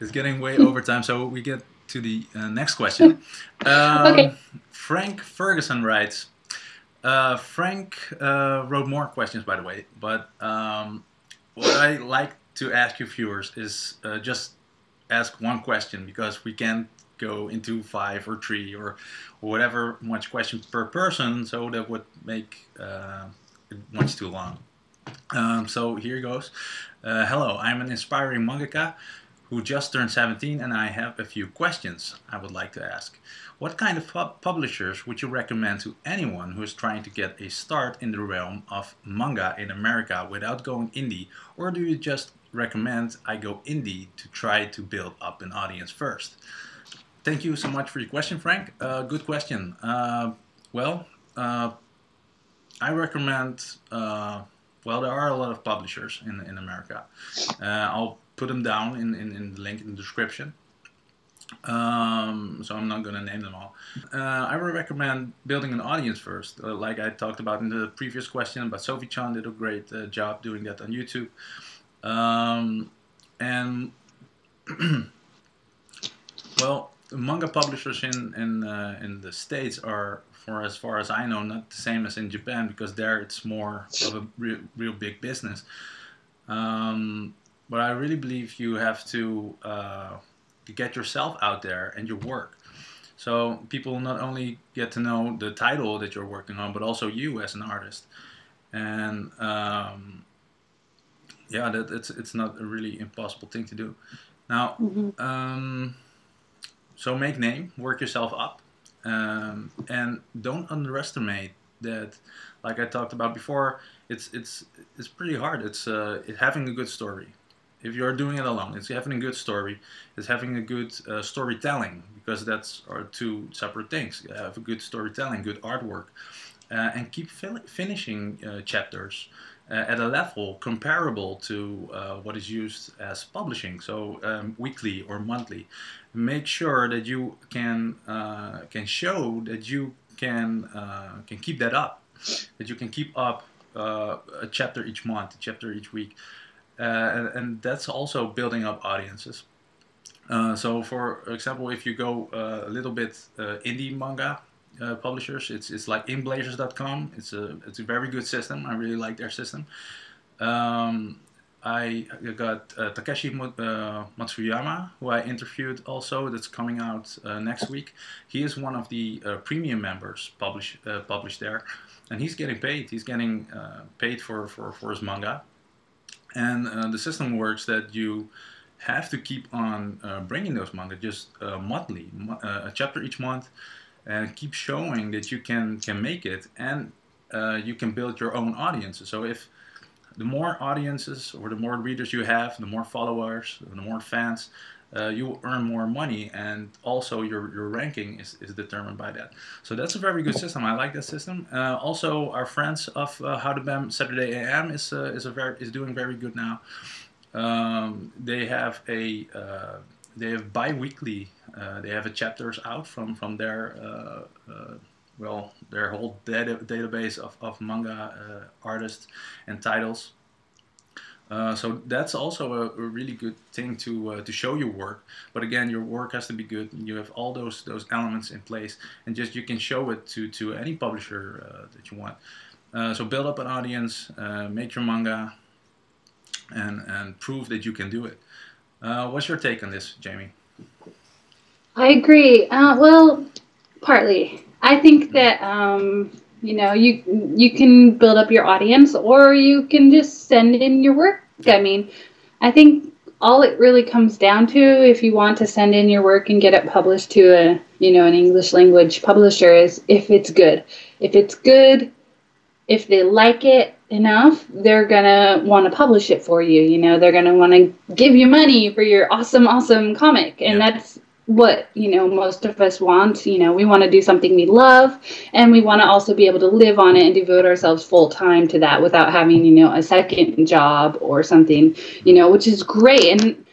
It's getting way over time, so we get to the next question. Okay. Frank Ferguson writes. Frank wrote more questions, by the way, but what I like to ask you viewers is just ask one question because we can't go into 5 or 3 or whatever much question per person, so that would make it much too long. So here goes. Hello, I'm an inspiring mangaka who just turned 17 and I have a few questions I would like to ask. What kind of publishers would you recommend to anyone who is trying to get a start in the realm of manga in America without going indie? Or do you just recommend I go indie to try to build up an audience first? Thank you so much for your question, Frank. Good question. Well, I recommend, well, there are a lot of publishers in America. I'll put them down in the link in the description. So I'm not going to name them all. I would recommend building an audience first, like I talked about in the previous question, but Sophie Chan did a great job doing that on YouTube. And well, manga publishers in the States are, for as far as I know, not the same as in Japan, because there it's more of a real big business. But I really believe you have to get yourself out there and your work. So people not only get to know the title that you're working on, but also you as an artist. And yeah, it's not a really impossible thing to do. Now, so make name, work yourself up, and don't underestimate that. Like I talked about before, it's pretty hard. It's having a good story. If you're doing it alone, it's having a good story. It's having a good storytelling, because that's are two separate things. You have a good storytelling, good artwork, and keep finishing chapters at a level comparable to what is used as publishing. So weekly or monthly. Make sure that you can show that you can keep that up, that you can keep up a chapter each month, a chapter each week. And that's also building up audiences. So, for example, if you go a little bit indie manga publishers, it's like inblazers.com. It's a very good system. I really like their system. I got Takeshi Matsuyama, who I interviewed also. That's coming out next week. He is one of the premium members published there, and he's getting paid. He's getting paid for his manga. And the system works that you have to keep on bringing those manga just monthly, a chapter each month, and keep showing that you can make it, and you can build your own audiences. So if the more audiences or the more readers you have, the more followers, the more fans, you will earn more money, and also your ranking is determined by that. So that's a very good system. I like that system. Also, our friends of How to Bam Saturday AM is doing very good now. They have bi-weekly. They have chapters out from their well, their whole database of manga artists and titles. So that's also a really good thing to show your work. But again, your work has to be good. You have all those elements in place, and just you can show it to any publisher that you want. So build up an audience, make your manga, and prove that you can do it. What's your take on this, Jamie? I agree. Well, partly. I think that you know, you can build up your audience, or you can just send in your work. I mean, I think all it really comes down to, if you want to send in your work and get it published to an English language publisher, is if it's good. If it's good, if they like it enough, they're gonna want to publish it for you. You know, they're gonna want to give you money for your awesome comic, and that's what most of us want. We want to do something we love, and we want to also be able to live on it and devote ourselves full time to that without having a second job or something, which is great. And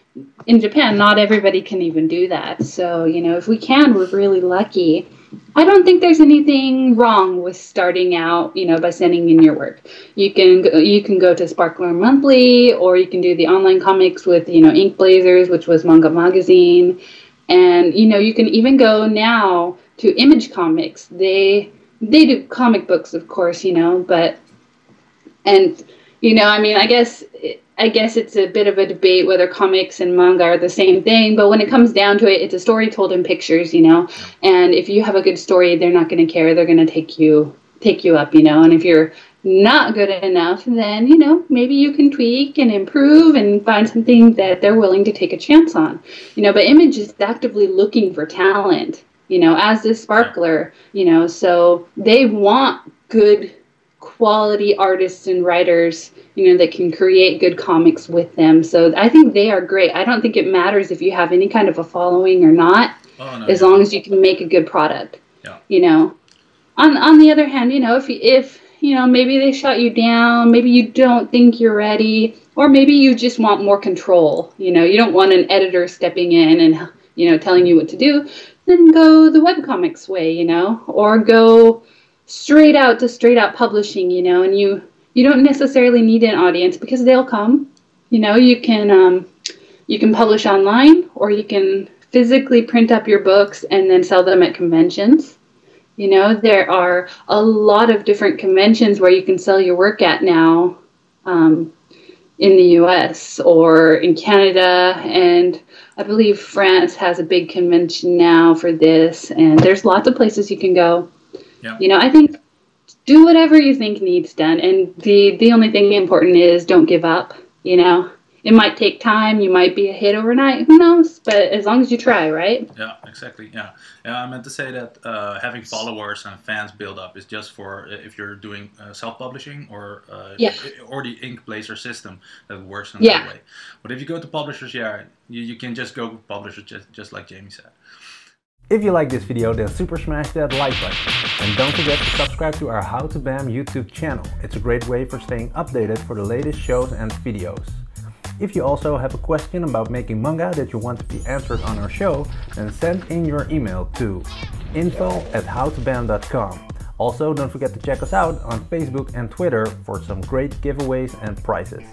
in Japan, not everybody can even do that. So, you know, if we can, we're really lucky. I don't think there's anything wrong with starting out, you know, by sending in your work. You can go to Sparkler Monthly, or you can do the online comics with, you know, Ink Blazers, which was Manga Magazine. And, you know, you can even go now to Image Comics. They do comic books, of course, you know, but, and, you know, I mean, I guess it's a bit of a debate whether comics and manga are the same thing, but when it comes down to it, it's a story told in pictures, you know, and if you have a good story, they're not going to care. They're going to take you up, you know, and if you're not good enough, then, you know, maybe you can tweak and improve and find something that they're willing to take a chance on, you know, but Image is actively looking for talent, you know, as is Sparkler, you know, so they want good quality artists and writers, you know, that can create good comics with them. So I think they are great. I don't think it matters if you have any kind of a following or not, as long as you can make a good product. Yeah. You know, on the other hand, you know, if you know, maybe they shut you down, maybe you don't think you're ready, or maybe you just want more control. You know, you don't want an editor stepping in and, you know, telling you what to do. Then go the webcomics way, you know, or go straight out publishing, you know, and you don't necessarily need an audience because they'll come. You know, you can publish online, or you can physically print up your books and then sell them at conventions. You know, there are a lot of different conventions where you can sell your work at now, in the US or in Canada, and I believe France has a big convention now for this, and there's lots of places you can go. Yeah. You know, I think do whatever you think needs done, and the only thing important is don't give up. You know, it might take time, you might be a hit overnight, who knows, but as long as you try, right? Yeah, exactly. Yeah, I meant to say that having followers and fans build up is just for if you're doing self-publishing or the Ink Blazer system that works in that way. But if you go to publishers, you can just go with publishers, just like Jamie said. If you like this video, then super smash that like button. And don't forget to subscribe to our How to BAM YouTube channel. It's a great way for staying updated for the latest shows and videos. If you also have a question about making manga that you want to be answered on our show, then send in your email to info@howtobam.com. Also, don't forget to check us out on Facebook and Twitter for some great giveaways and prizes.